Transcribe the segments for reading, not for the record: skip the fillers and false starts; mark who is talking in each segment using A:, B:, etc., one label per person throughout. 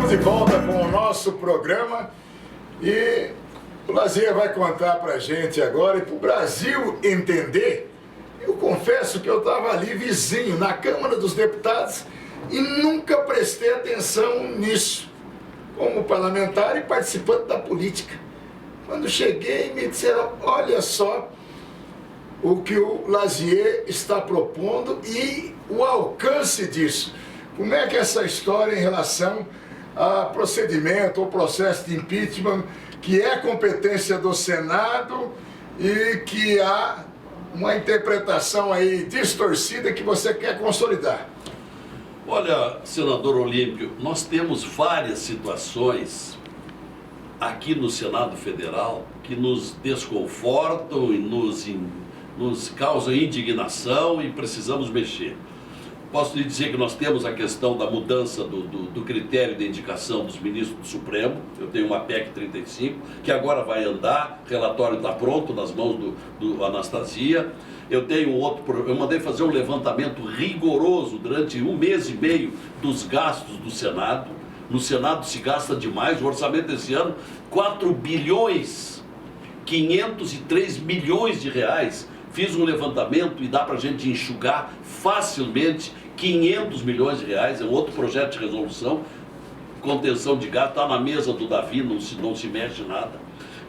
A: Estamos de volta com o nosso programa e o Lazier vai contar pra gente agora e pro Brasil entender. Eu confesso que eu estava ali vizinho na Câmara dos Deputados e nunca prestei atenção nisso, como parlamentar e participante da política. Quando cheguei, me disseram, olha só o que o Lazier está propondo e o alcance disso. Como é que é essa história em relação a procedimento ou processo de impeachment, que é competência do Senado e que há uma interpretação aí distorcida que você quer consolidar?
B: Olha, senador Olímpio, nós temos várias situações aqui no Senado Federal que nos desconfortam e nos causam indignação e precisamos mexer. Posso lhe dizer que nós temos a questão da mudança do critério de indicação dos ministros do Supremo. Eu tenho uma PEC 35, que agora vai andar, o relatório está pronto nas mãos do Anastasia. Eu tenho eu mandei fazer um levantamento rigoroso durante 1 mês e meio dos gastos do Senado. No Senado se gasta demais, o orçamento desse ano, 4.503 bilhões de reais. Fiz um levantamento e dá para a gente enxugar facilmente 500 milhões de reais, é um outro projeto de resolução, contenção de gasto, está na mesa do Davi, não se mexe nada.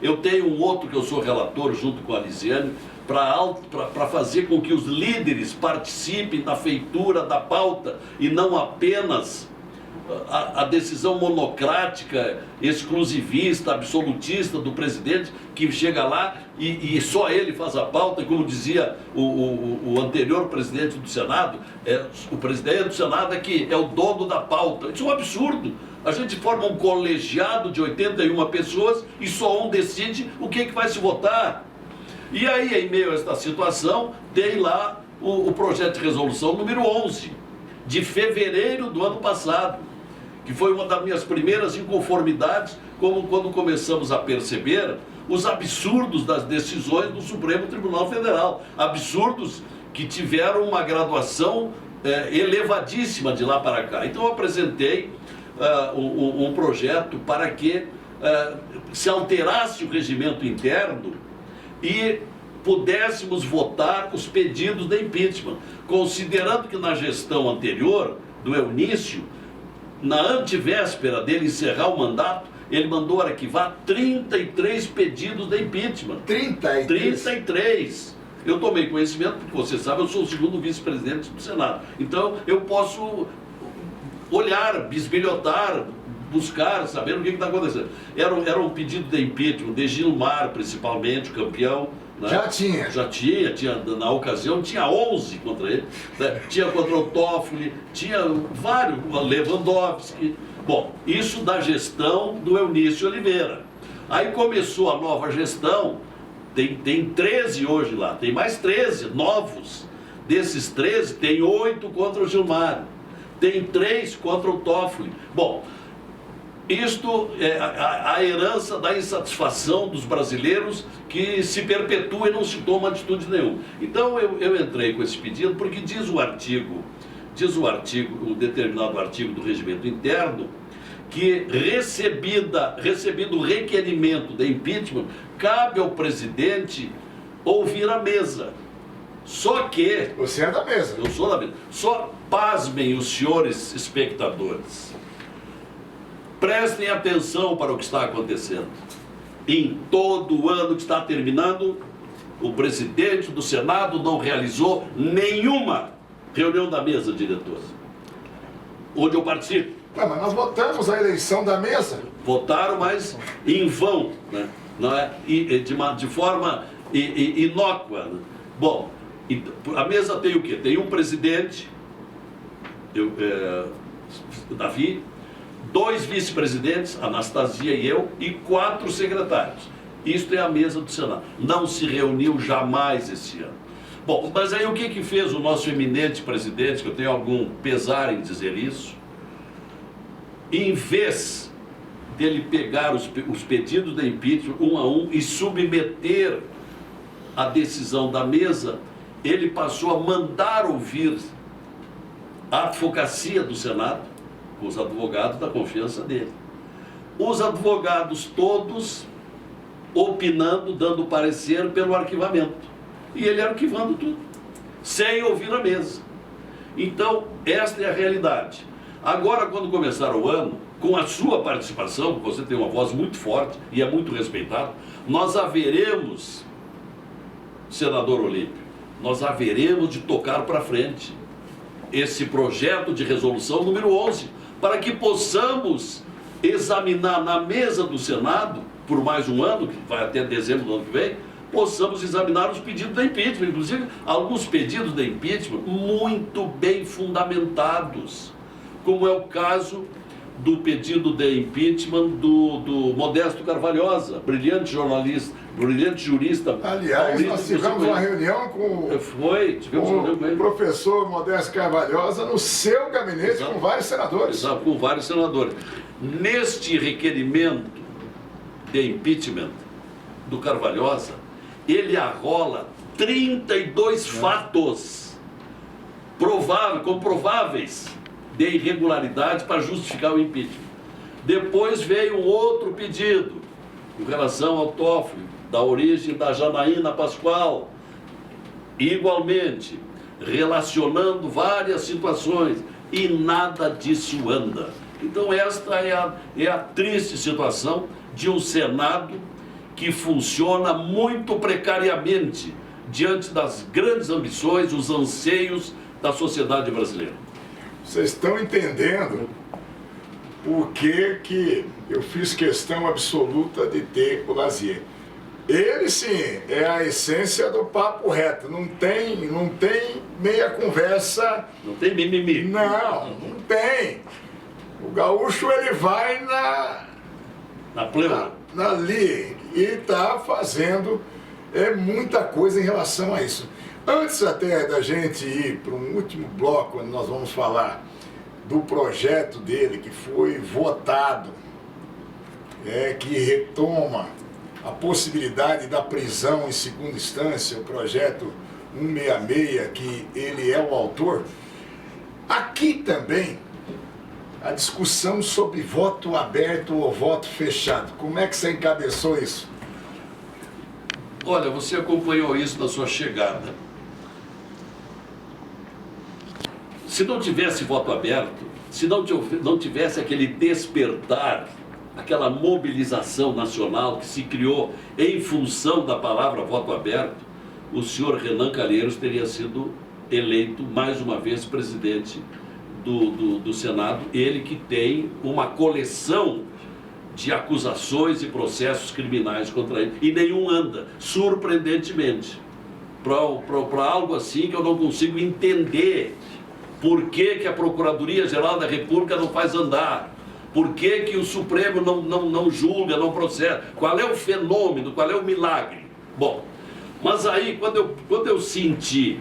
B: Eu tenho um outro que eu sou relator junto com a Lisiane, para fazer com que os líderes participem da feitura da pauta e não apenas a decisão monocrática, exclusivista, absolutista do presidente, que chega lá e só ele faz a pauta, e como dizia o anterior presidente do Senado, o presidente do Senado é que é o dono da pauta. Isso é um absurdo. A gente forma um colegiado de 81 pessoas e só um decide o que vai se votar. E aí, em meio a esta situação, tem lá o projeto de resolução número 11, de fevereiro do ano passado, que foi uma das minhas primeiras inconformidades, como quando começamos a perceber os absurdos das decisões do Supremo Tribunal Federal. Absurdos que tiveram uma graduação elevadíssima de lá para cá. Então eu apresentei um projeto para que se alterasse o regimento interno e pudéssemos votar os pedidos de impeachment, considerando que na gestão anterior, do Eunício, na antevéspera dele encerrar o mandato, ele mandou arquivar 33 pedidos de impeachment. 33. Eu tomei conhecimento, porque você sabe, eu sou o segundo vice-presidente do Senado. Então, eu posso olhar, bisbilhotar, buscar, saber o que está acontecendo. Era um pedido de impeachment de Gilmar, principalmente, o campeão. Né? Já tinha, na ocasião, tinha 11 contra ele, né? Tinha contra o Toffoli, tinha vários, Lewandowski. Bom, isso da gestão do Eunício Oliveira. Aí começou a nova gestão, tem 13 hoje lá, tem mais 13 novos. Desses 13, tem 8 contra o Gilmar, tem 3 contra o Toffoli. Bom, isto é a herança da insatisfação dos brasileiros que se perpetua e não se toma atitude nenhuma. Então eu entrei com esse pedido porque diz o artigo, um determinado artigo do regimento interno, que recebido o requerimento de impeachment, cabe ao presidente ouvir a mesa. Só que...
A: Você é da mesa.
B: Eu sou da mesa. Só pasmem os senhores espectadores. Prestem atenção para o que está acontecendo. Em todo o ano que está terminando, o presidente do Senado não realizou nenhuma reunião da mesa diretora, onde eu participo.
A: Mas nós votamos a eleição da mesa.
B: Votaram, mas em vão, né? Não é? De forma inócua. Né? Bom, a mesa tem o quê? Tem um presidente, Davi, 2 vice-presidentes, Anastasia e eu, e 4 secretários. Isto é a mesa do Senado. Não se reuniu jamais esse ano. Bom, mas aí o que fez o nosso eminente presidente, que eu tenho algum pesar em dizer isso, em vez dele pegar os pedidos de impeachment um a um e submeter a decisão da mesa, ele passou a mandar ouvir a advocacia do Senado, com os advogados da confiança dele. Os advogados todos opinando, dando parecer pelo arquivamento. E ele arquivando tudo, sem ouvir a mesa. Então, esta é a realidade. Agora, quando começar o ano, com a sua participação, porque você tem uma voz muito forte e é muito respeitado, nós haveremos, senador Olímpio, nós haveremos de tocar para frente esse projeto de resolução número 11, para que possamos examinar na mesa do Senado, por mais um ano, que vai até dezembro do ano que vem, possamos examinar os pedidos de impeachment, inclusive alguns pedidos de impeachment muito bem fundamentados, como é o caso do pedido de impeachment do Modesto Carvalhosa, brilhante jornalista, brilhante jurista.
A: Aliás, nós tivemos uma reunião com o professor Modesto Carvalhosa no seu gabinete. Exato. Com vários senadores.
B: Exato, com vários senadores. Neste requerimento de impeachment do Carvalhosa, ele arrola 32 fatos comprováveis de irregularidade para justificar o impeachment. Depois veio um outro pedido em relação ao Toffoli, da origem da Janaína Pascoal, igualmente relacionando várias situações, e nada disso anda. Então esta é a triste situação de um Senado que funciona muito precariamente diante das grandes ambições, os anseios da sociedade brasileira.
A: Vocês estão entendendo por que eu fiz questão absoluta de ter o Lazier. Ele sim é a essência do papo reto, não tem meia conversa.
B: Não tem mimimi.
A: Não tem. O gaúcho ele vai
B: na pleura.
A: Ali e está fazendo muita coisa em relação a isso. Antes até da gente ir para um último bloco, onde nós vamos falar do projeto dele que foi votado, que retoma a possibilidade da prisão em segunda instância, o projeto 166, que ele é o autor. Aqui também a discussão sobre voto aberto ou voto fechado. Como é que você encabeçou isso?
B: Olha, você acompanhou isso na sua chegada. Se não tivesse voto aberto, se não tivesse aquele despertar, aquela mobilização nacional que se criou em função da palavra voto aberto, o senhor Renan Calheiros teria sido eleito mais uma vez presidente do Senado, ele que tem uma coleção de acusações e processos criminais contra ele, e nenhum anda, surpreendentemente, para algo assim que eu não consigo entender. Por que a Procuradoria-Geral da República não faz andar? Por que o Supremo não julga, não processa? Qual é o fenômeno, qual é o milagre? Bom, mas aí, quando eu senti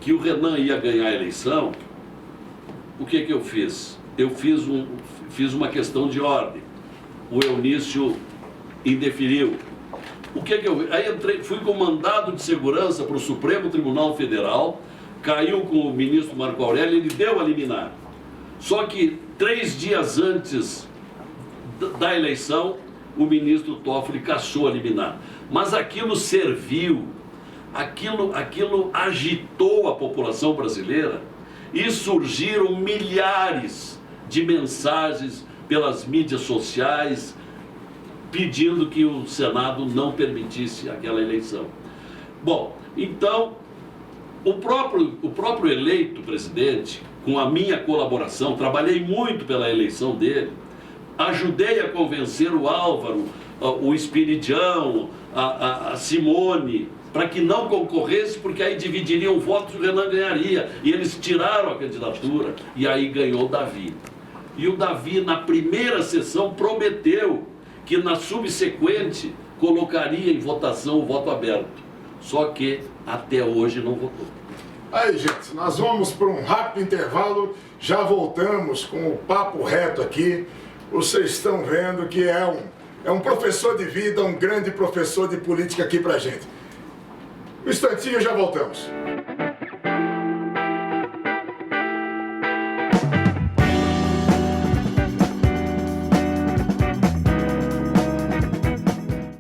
B: que o Renan ia ganhar a eleição, o que eu fiz? Eu fiz uma questão de ordem. O Eunício indeferiu. O que eu... Aí fui com mandado de segurança para o Supremo Tribunal Federal, caiu com o ministro Marco Aurélio, ele deu a liminar. Só que 3 dias antes da eleição, o ministro Toffoli cassou a liminar. Mas aquilo serviu, aquilo agitou a população brasileira e surgiram milhares de mensagens pelas mídias sociais pedindo que o Senado não permitisse aquela eleição. Bom, então, o próprio eleito presidente, com a minha colaboração, trabalhei muito pela eleição dele, ajudei a convencer o Álvaro, o Espiridião, a Simone, para que não concorresse, porque aí dividiriam votos e o Renan ganharia. E eles tiraram a candidatura, e aí ganhou o Davi. E o Davi, na primeira sessão, prometeu que na subsequente colocaria em votação o voto aberto. Só que até hoje não votou.
A: Aí, gente, nós vamos para um rápido intervalo, já voltamos com o papo reto aqui. Vocês estão vendo que é um professor de vida, um grande professor de política aqui pra gente. Um instantinho, já voltamos.